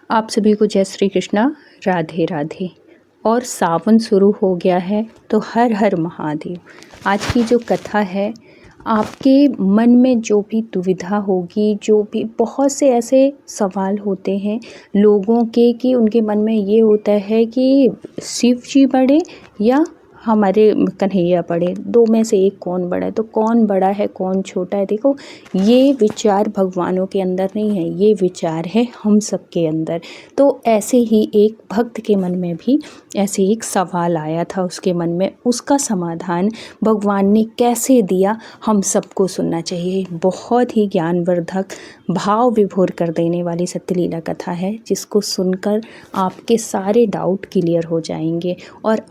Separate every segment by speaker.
Speaker 1: आप सभी को जय श्री कृष्णा, राधे राधे। और सावन शुरू हो गया है तो हर हर महादेव। आज की जो कथा है, आपके मन में जो भी दुविधा होगी, जो भी बहुत से ऐसे सवाल होते हैं लोगों के कि उनके मन में ये होता है कि शिव जी बड़े या हमारे कन्हैया बड़े, दो में से एक कौन बड़ा है। तो कौन बड़ा है कौन छोटा है, देखो ये विचार भगवानों के अंदर नहीं है, ये विचार है हम सब के अंदर। तो ऐसे ही एक भक्त के मन में भी ऐसे एक सवाल आया था उसके मन में, उसका समाधान भगवान ने कैसे दिया हम सबको सुनना चाहिए। बहुत ही ज्ञानवर्धक, भाव विभोर कर देने वाली सत्यलीला कथा है, जिसको सुनकर आपके सारे डाउट क्लियर हो जाएंगे और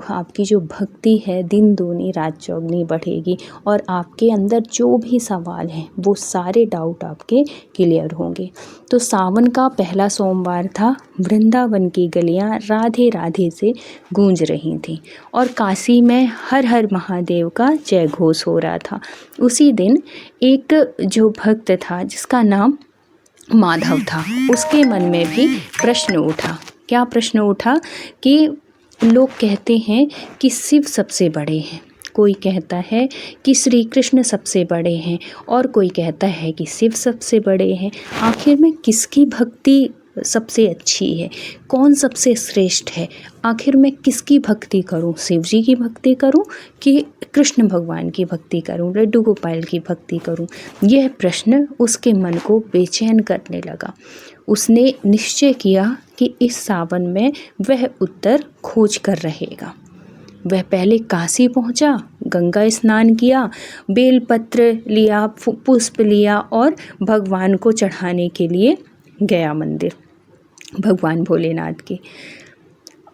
Speaker 1: आपकी जो भक्ति है दिन दूनी रात चौगुनी बढ़ेगी और आपके अंदर जो भी सवाल हैं वो सारे डाउट आपके क्लियर होंगे। तो सावन का पहला सोमवार था। वृंदावन की गलियां राधे राधे से गूंज रही थीं और काशी में हर हर महादेव का जय घोष हो रहा था। उसी दिन एक जो भक्त था जिसका नाम माधव था, उसके मन में भी प्रश्न उठा। क्या प्रश्न उठा कि लोग कहते हैं कि शिव सबसे बड़े हैं, कोई कहता है कि श्री कृष्ण सबसे बड़े हैं और कोई कहता है कि शिव सबसे बड़े हैं। आखिर में किसकी भक्ति सबसे अच्छी है, कौन सबसे श्रेष्ठ है? आखिर मैं किसकी भक्ति करूं, शिव जी की भक्ति करूं कि कृष्ण भगवान की भक्ति करूं, लड्डू गोपाल की भक्ति करूं? यह प्रश्न उसके मन को बेचैन करने लगा। उसने निश्चय किया कि इस सावन में वह उत्तर खोज कर रहेगा। वह पहले काशी पहुंचा, गंगा स्नान किया, बेलपत्र लिया, पुष्प लिया और भगवान को चढ़ाने के लिए गया मंदिर भगवान भोलेनाथ के।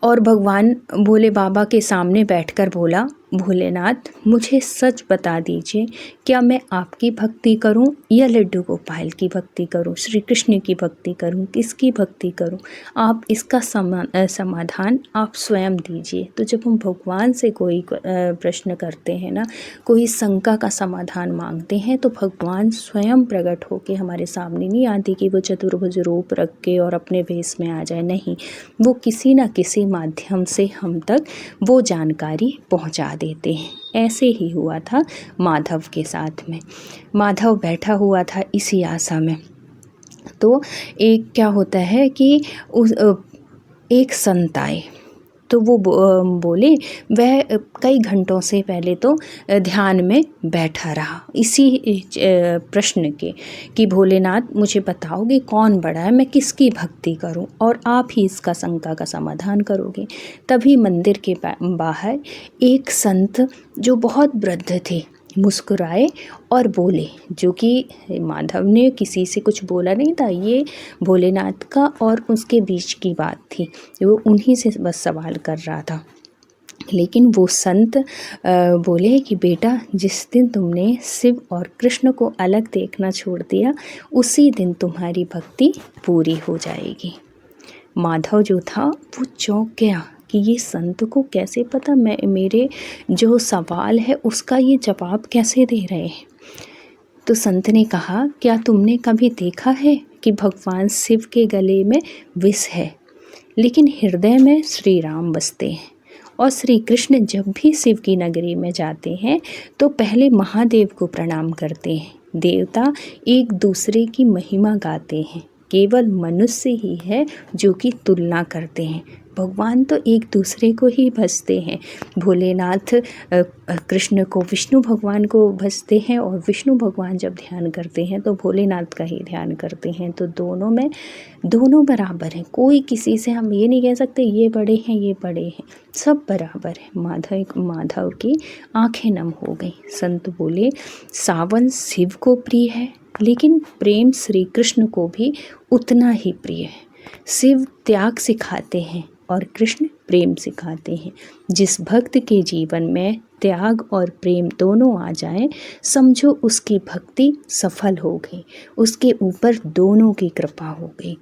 Speaker 1: और भगवान भोले बाबा के सामने बैठकर बोला, भोलेनाथ मुझे सच बता दीजिए, क्या मैं आपकी भक्ति करूं या लड्डू गोपाल की भक्ति करूं, श्री कृष्ण की भक्ति करूं, किसकी भक्ति करूं? आप इसका समाधान आप स्वयं दीजिए। तो जब हम भगवान से कोई प्रश्न करते हैं ना, कोई शंका का समाधान मांगते हैं, तो भगवान स्वयं प्रकट होकर हमारे सामने नहीं आती कि वो चतुर्भुज रूप रख के और अपने भेष में आ जाए। नहीं, वो किसी न किसी माध्यम से हम तक वो जानकारी पहुंचा देते हैं। ऐसे ही हुआ था माधव के साथ में। माधव बैठा हुआ था इसी आशा में। तो एक क्या होता है कि एक संत आए, तो वो बोले, वह कई घंटों से पहले तो ध्यान में बैठा रहा इसी प्रश्न के कि भोलेनाथ मुझे बताओगे कौन बड़ा है, मैं किसकी भक्ति करूं, और आप ही इसका शंका का समाधान करोगे। तभी मंदिर के बाहर एक संत जो बहुत वृद्ध थे मुस्कुराए और बोले, जो कि माधव ने किसी से कुछ बोला नहीं था, ये भोलेनाथ का और उसके बीच की बात थी, वो उन्हीं से बस सवाल कर रहा था। लेकिन वो संत बोले कि बेटा, जिस दिन तुमने शिव और कृष्ण को अलग देखना छोड़ दिया, उसी दिन तुम्हारी भक्ति पूरी हो जाएगी। माधव जो था वो चौंक गया कि ये संत को कैसे पता, मेरे जो सवाल है उसका ये जवाब कैसे दे रहे हैं। तो संत ने कहा, क्या तुमने कभी देखा है कि भगवान शिव के गले में विष है, लेकिन हृदय में श्री राम बसते हैं, और श्री कृष्ण जब भी शिव की नगरी में जाते हैं तो पहले महादेव को प्रणाम करते हैं। देवता एक दूसरे की महिमा गाते हैं, केवल मनुष्य ही है जो कि तुलना करते हैं। भगवान तो एक दूसरे को ही भजते हैं। भोलेनाथ कृष्ण को, विष्णु भगवान को भजते हैं, और विष्णु भगवान जब ध्यान करते हैं तो भोलेनाथ का ही ध्यान करते हैं। तो दोनों बराबर हैं। कोई किसी से हम ये नहीं कह सकते ये बड़े हैं ये बड़े हैं, सब बराबर है। माधव की आंखें नम हो गई। संत बोले, सावन शिव को प्रिय है, लेकिन प्रेम श्री कृष्ण को भी उतना ही प्रिय है। शिव त्याग सिखाते हैं और कृष्ण प्रेम सिखाते हैं। जिस भक्त के जीवन में त्याग और प्रेम दोनों आ जाएं, समझो उसकी भक्ति सफल हो गई, उसके ऊपर दोनों की कृपा हो गई।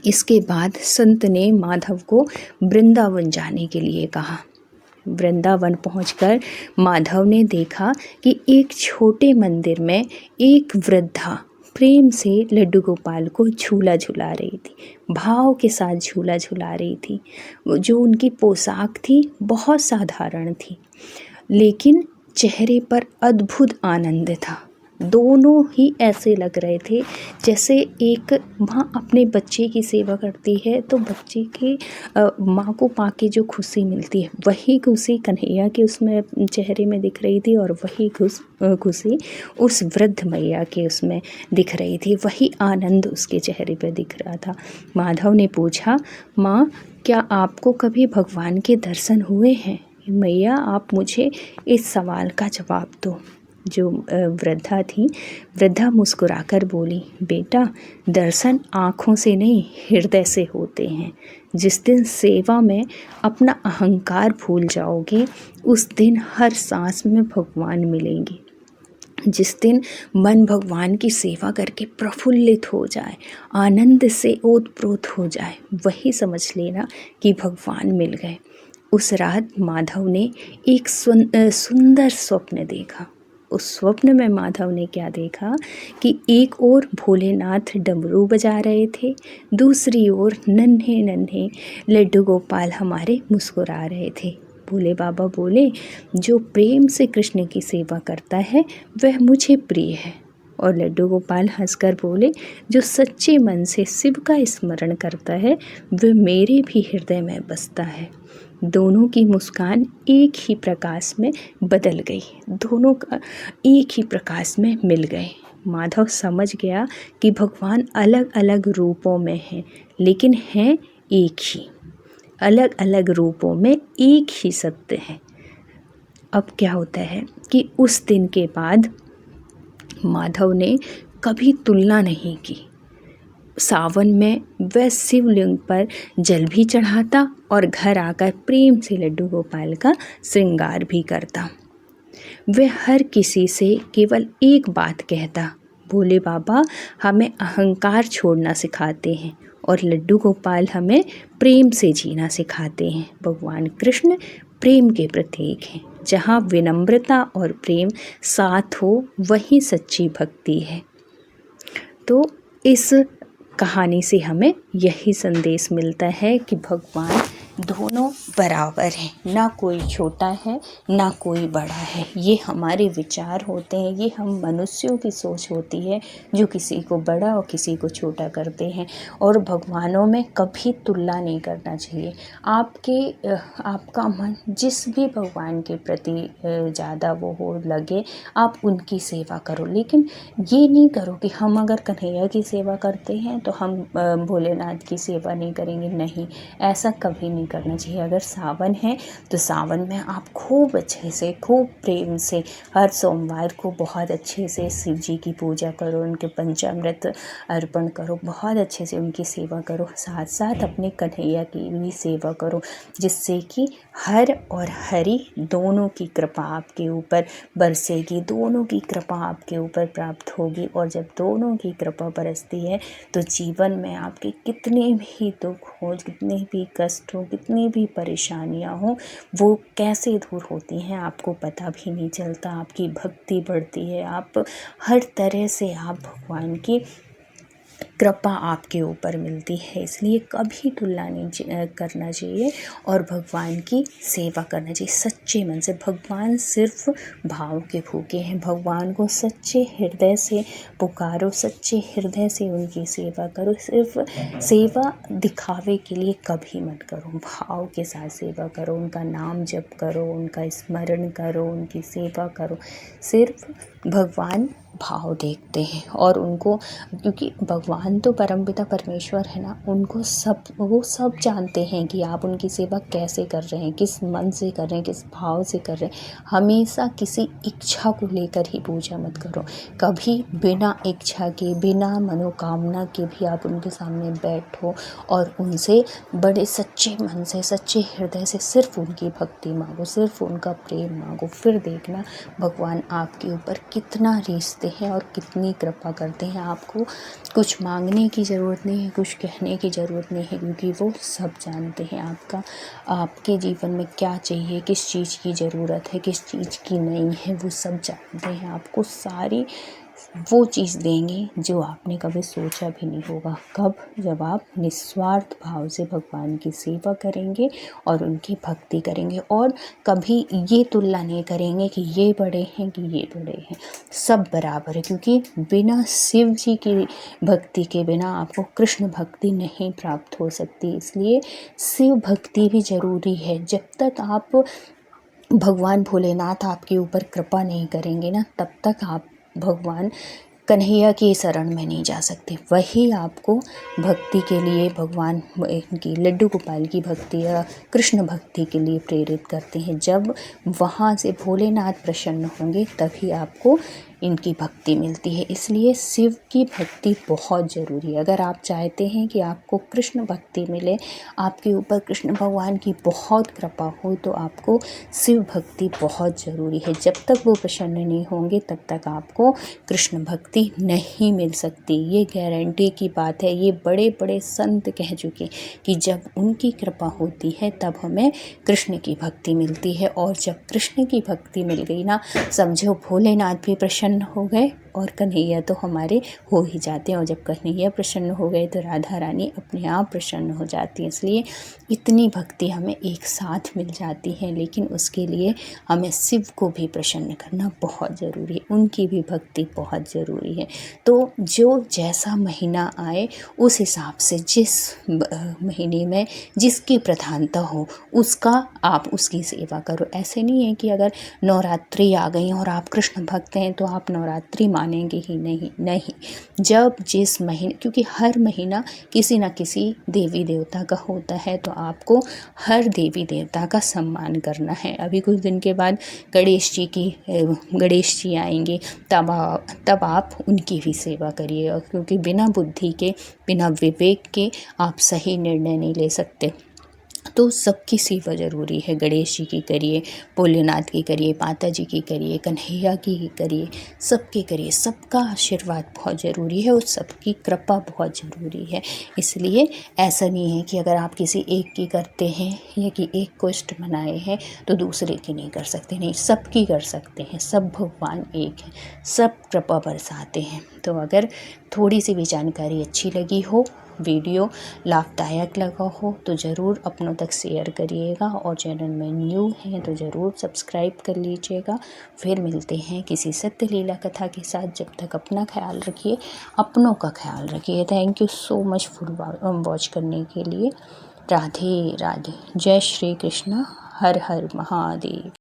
Speaker 1: इसके बाद संत ने माधव को वृंदावन जाने के लिए कहा। वृंदावन पहुंचकर माधव ने देखा कि एक छोटे मंदिर में एक वृद्धा प्रेम से लड्डू गोपाल को झूला झुला रही थी, भाव के साथ झूला झुला रही थी। जो उनकी पोशाक थी बहुत साधारण थी, लेकिन चेहरे पर अद्भुत आनंद था। दोनों ही ऐसे लग रहे थे जैसे एक माँ अपने बच्चे की सेवा करती है तो बच्चे की माँ को पाके जो खुशी मिलती है, वही खुशी कन्हैया के उसमें चेहरे में दिख रही थी, और वही खुशी उस वृद्ध मैया के उसमें दिख रही थी, वही आनंद उसके चेहरे पर दिख रहा था। माधव ने पूछा, माँ क्या आपको कभी भगवान के दर्शन हुए हैं? मैया आप मुझे इस सवाल का जवाब दो। जो वृद्धा थी, वृद्धा मुस्कुराकर बोली, बेटा दर्शन आँखों से नहीं हृदय से होते हैं। जिस दिन सेवा में अपना अहंकार भूल जाओगे उस दिन हर सांस में भगवान मिलेंगे। जिस दिन मन भगवान की सेवा करके प्रफुल्लित हो जाए, आनंद से ओतप्रोत हो जाए, वही समझ लेना कि भगवान मिल गए। उस रात माधव ने एक सुंदर स्वप्न देखा। उस स्वप्न में माधव ने क्या देखा कि एक ओर भोलेनाथ डमरू बजा रहे थे, दूसरी ओर नन्हे नन्हे लड्डू गोपाल हमारे मुस्कुरा रहे थे। भोले बाबा बोले, जो प्रेम से कृष्ण की सेवा करता है वह मुझे प्रिय है। और लड्डू गोपाल हंसकर बोले, जो सच्चे मन से शिव का स्मरण करता है वह मेरे भी हृदय में बसता है। दोनों की मुस्कान एक ही प्रकाश में बदल गई, दोनों का एक ही प्रकाश में मिल गए। माधव समझ गया कि भगवान अलग अलग रूपों में हैं, लेकिन हैं एक ही। अलग अलग रूपों में एक ही सत्य है। अब क्या होता है कि उस दिन के बाद माधव ने कभी तुलना नहीं की। सावन में वह शिवलिंग पर जल भी चढ़ाता और घर आकर प्रेम से लड्डू गोपाल का श्रृंगार भी करता। वह हर किसी से केवल एक बात कहता, भोले बाबा हमें अहंकार छोड़ना सिखाते हैं और लड्डू गोपाल हमें प्रेम से जीना सिखाते हैं। भगवान कृष्ण प्रेम के प्रतीक हैं। जहाँ विनम्रता और प्रेम साथ हो वहीं सच्ची भक्ति है। तो इस कहानी से हमें यही संदेश मिलता है कि भगवान दोनों बराबर हैं, ना कोई छोटा है ना कोई बड़ा है। ये हमारे विचार होते हैं, ये हम मनुष्यों की सोच होती है जो किसी को बड़ा और किसी को छोटा करते हैं। और भगवानों में कभी तुलना नहीं करना चाहिए। आपका मन जिस भी भगवान के प्रति ज़्यादा वो हो लगे, आप उनकी सेवा करो, लेकिन ये नहीं करो कि हम अगर कन्हैया की सेवा करते हैं तो हम भोलेनाथ की सेवा नहीं करेंगे। नहीं, ऐसा कभी नहीं करना चाहिए। अगर सावन है तो सावन में आप खूब अच्छे से, खूब प्रेम से हर सोमवार को बहुत अच्छे से शिव जी की पूजा करो, उनके पंचामृत अर्पण करो, बहुत अच्छे से उनकी सेवा करो, साथ साथ अपने कन्हैया की भी सेवा करो, जिससे कि हर और हरि दोनों की कृपा आपके ऊपर बरसेगी, दोनों की कृपा आपके ऊपर प्राप्त होगी। और जब दोनों की कृपा बरसती है तो जीवन में आपके कितने भी दुख हो, कितने भी कष्ट हो, कितनी भी परेशानियां हो, वो कैसे दूर होती हैं आपको पता भी नहीं चलता। आपकी भक्ति बढ़ती है, आप हर तरह से आप भगवान की कृपा आपके ऊपर मिलती है। इसलिए कभी तुलना नहीं करना चाहिए और भगवान की सेवा करना चाहिए सच्चे मन से। भगवान सिर्फ भाव के भूखे हैं। भगवान को सच्चे हृदय से पुकारो, सच्चे हृदय से उनकी सेवा करो। सिर्फ सेवा दिखावे के लिए कभी मत करो, भाव के साथ सेवा करो, उनका नाम जप करो, उनका स्मरण करो, उनकी सेवा करो। सिर्फ भगवान भाव देखते हैं और उनको, क्योंकि भगवान तो परमपिता परमेश्वर है ना, वो सब जानते हैं कि आप उनकी सेवा कैसे कर रहे हैं, किस मन से कर रहे हैं, किस भाव से कर रहे हैं। हमेशा किसी इच्छा को लेकर ही पूजा मत करो। कभी बिना इच्छा के, बिना मनोकामना के भी आप उनके सामने बैठो और उनसे बड़े सच्चे मन से, सच्चे हृदय से सिर्फ उनकी भक्ति मांगो, सिर्फ उनका प्रेम मांगो। फिर देखना भगवान आपके ऊपर कितना रिश्ते हैं और कितनी कृपा करते हैं। आपको कुछ मांगने की ज़रूरत नहीं है, कुछ कहने की ज़रूरत नहीं है, क्योंकि वो सब जानते हैं आपके जीवन में क्या चाहिए, किस चीज़ की ज़रूरत है, किस चीज़ की नहीं है, वो सब जानते हैं। आपको सारी वो चीज़ देंगे जो आपने कभी सोचा भी नहीं होगा। कब? जब आप निस्वार्थ भाव से भगवान की सेवा करेंगे और उनकी भक्ति करेंगे, और कभी ये तुलना नहीं करेंगे कि ये बड़े हैं कि ये बड़े हैं। सब बराबर है, क्योंकि बिना शिव जी की भक्ति के बिना आपको कृष्ण भक्ति नहीं प्राप्त हो सकती। इसलिए शिव भक्ति भी ज़रूरी है। जब तक आप भगवान भोलेनाथ आपके ऊपर कृपा नहीं करेंगे ना, तब तक आप भगवान कन्हैया की शरण में नहीं जा सकते। वही आपको भक्ति के लिए, भगवान की लड्डू गोपाल की भक्ति या कृष्ण भक्ति के लिए प्रेरित करते हैं। जब वहाँ से भोलेनाथ प्रसन्न होंगे तभी आपको इनकी भक्ति मिलती है। इसलिए शिव की भक्ति बहुत ज़रूरी है। अगर आप चाहते हैं कि आपको कृष्ण भक्ति मिले, आपके ऊपर कृष्ण भगवान की बहुत कृपा हो, तो आपको शिव भक्ति बहुत ज़रूरी है। जब तक वो प्रसन्न नहीं होंगे तब तक आपको कृष्ण भक्ति नहीं मिल सकती। ये गारंटी की बात है। ये बड़े बड़े संत कह चुके कि जब उनकी कृपा होती है तब हमें कृष्ण की भक्ति मिलती है। और जब कृष्ण की भक्ति मिल गई ना, समझो भोलेनाथ भी प्रसन्न हो गए और कन्हैया तो हमारे हो ही जाते हैं। और जब कन्हैया प्रसन्न हो गए तो राधा रानी अपने आप प्रसन्न हो जाती है। इसलिए इतनी भक्ति हमें एक साथ मिल जाती है, लेकिन उसके लिए हमें शिव को भी प्रसन्न करना बहुत ज़रूरी है। उनकी भी भक्ति बहुत ज़रूरी है। तो जो जैसा महीना आए उस हिसाब से जिस महीने में जिसकी प्रधानता हो उसका आप उसकी सेवा करो। ऐसे नहीं है कि अगर नवरात्रि आ गई और आप कृष्ण भक्त हैं तो आप नवरात्रि मानेंगे ही नहीं। नहीं, जब जिस महीने, क्योंकि हर महीना किसी न किसी देवी देवता का होता है, तो आपको हर देवी देवता का सम्मान करना है। अभी कुछ दिन के बाद गणेश जी आएंगे, तब आप उनकी भी सेवा करिए। क्योंकि बिना बुद्धि के, बिना विवेक के आप सही निर्णय नहीं ले सकते। तो सबकी सेवा ज़रूरी है। गणेश जी की करिए, भोलेनाथ की करिए, माता जी की करिए, कन्हैया की करिए, सबकी करिए। सबका आशीर्वाद बहुत ज़रूरी है और सबकी कृपा बहुत ज़रूरी है। इसलिए ऐसा नहीं है कि अगर आप किसी एक की करते हैं या कि एक को इष्ट मनाए हैं तो दूसरे की नहीं कर सकते। नहीं, सबकी कर सकते हैं। सब भगवान एक हैं, सब कृपा बरसाते हैं। तो अगर थोड़ी सी भी जानकारी अच्छी लगी हो, वीडियो लाभदायक लगा हो, तो ज़रूर अपनों तक शेयर करिएगा। और चैनल में न्यू हैं तो ज़रूर सब्सक्राइब कर लीजिएगा। फिर मिलते हैं किसी सत्य लीला कथा के साथ। जब तक अपना ख्याल रखिए, अपनों का ख्याल रखिए। Thank you so much for watch करने के लिए। राधे राधे। जय श्री कृष्ण। हर हर महादेव।